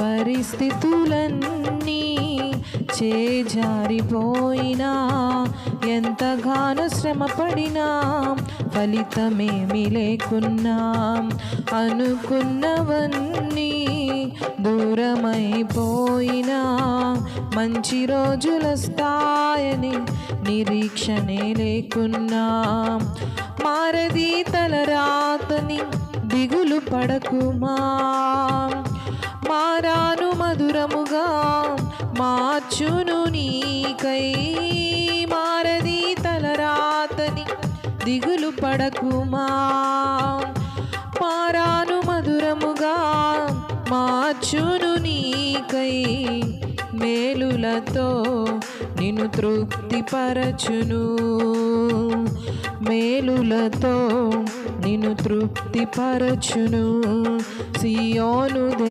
పరిస్థితులన్నీ చేజారిపోయినా, ఎంతగానో శ్రమపడినా ఫలితమేమి లేకున్నా, అనుకున్నవన్నీ దూరమైపోయినా మంచి రోజులొస్తాయని నిరీక్షనే లేకున్నా, మారది తలరాతని దిగులు పడకుమా, మారాను మధురముగా మార్చును నీకై, మారది తలరాతని దిగులు పడకుమా, మారాను మధురముగా మార్చును నీకై, మేలులతో నిన్ను తృప్తిపరచును, మేలులతో నిన్ను తృప్తిపరచును. సియోను